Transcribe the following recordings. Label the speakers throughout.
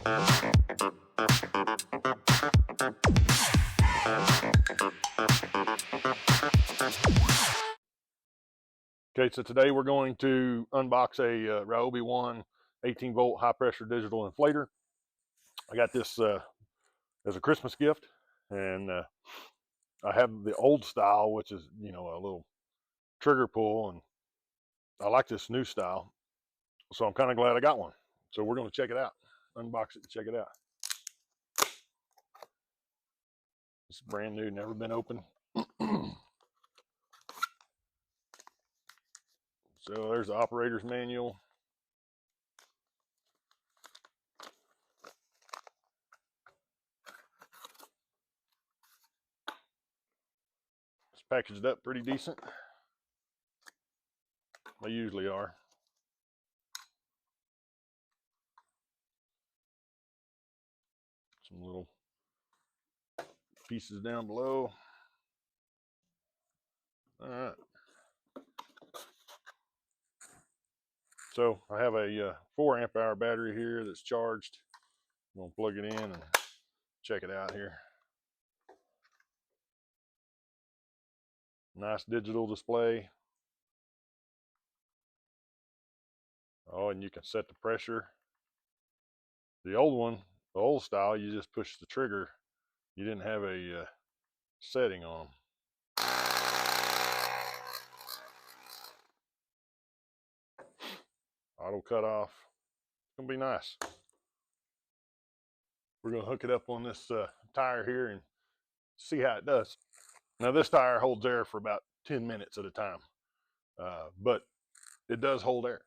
Speaker 1: Okay, so today we're going to unbox a Ryobi 1 18-volt high-pressure digital inflator. I got this as a Christmas gift, and I have the old style, which is, you know, a little trigger pull, and I like this new style, so I'm kind of glad I got one. So we're going to check it out, unbox it and check it out. It's brand new, never been opened. So there's the operator's manual. It's packaged up pretty decent. They usually are. Some little pieces down below. All right. So I have a 4 amp hour battery here that's charged. I'm gonna plug it in and check it out here. Nice digital display. Oh, and you can set the pressure. The old one, the old style, you just push the trigger. You didn't have a setting on them. Auto cut off. It's gonna be nice. We're gonna hook it up on this tire here and see how it does. Now this tire holds air for about 10 minutes at a time, but it does hold air.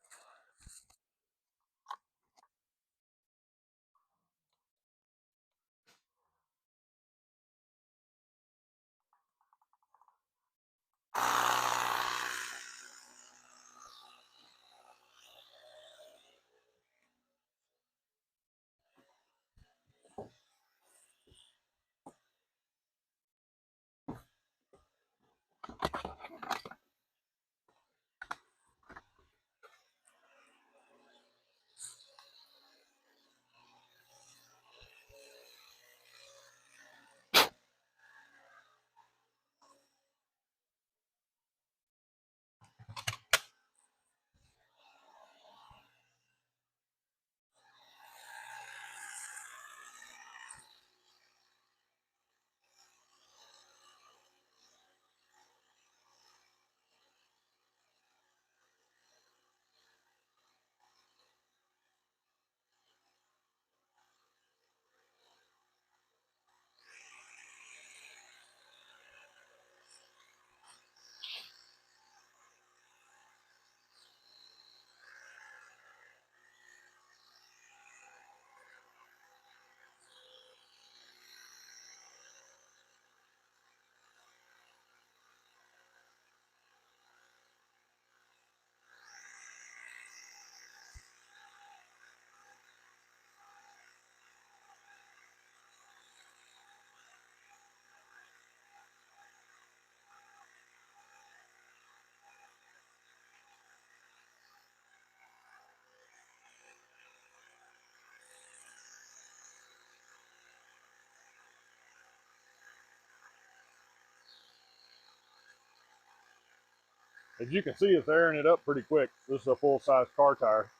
Speaker 1: As you can see, it's airing it up pretty quick. This is a full-size car tire.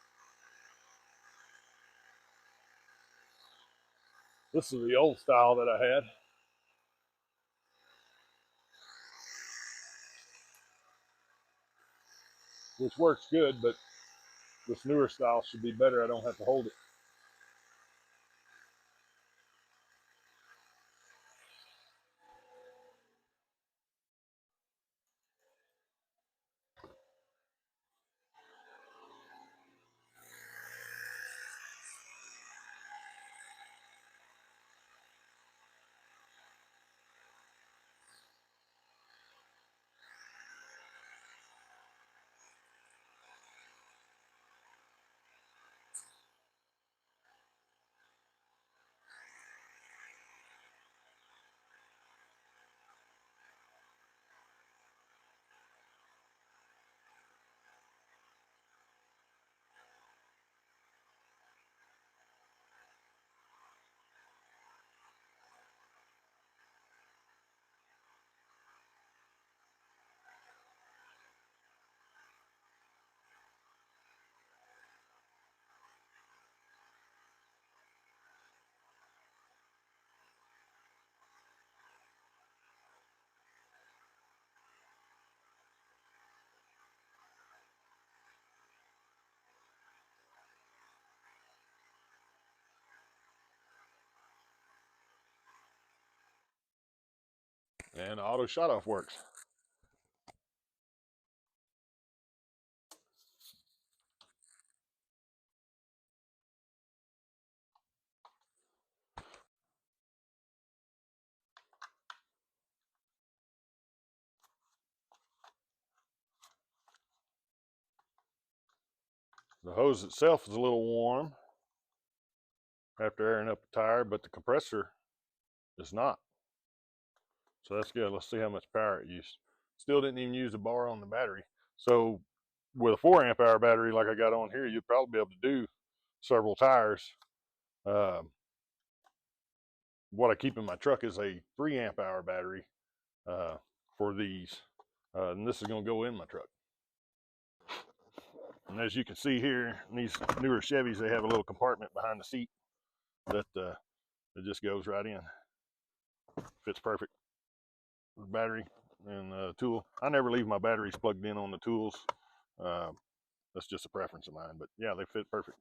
Speaker 1: This is the old style that I had. Which works good, but this newer style should be better. I don't have to hold it. And the auto shut off works. The hose itself is a little warm after airing up the tire, but the compressor is not. So that's good. Let's see how much power it used. Still didn't even use the bar on the battery. So with a 4 amp hour battery like I got on here, you'd probably be able to do several tires. What I keep in my truck is a 3 amp hour battery for these. And this is going to go in my truck. And as you can see here, in these newer Chevys, they have a little compartment behind the seat that it just goes right in. Fits perfect. The battery and tool. I never leave my batteries plugged in on the tools. That's just a preference of mine, but yeah, they fit perfect.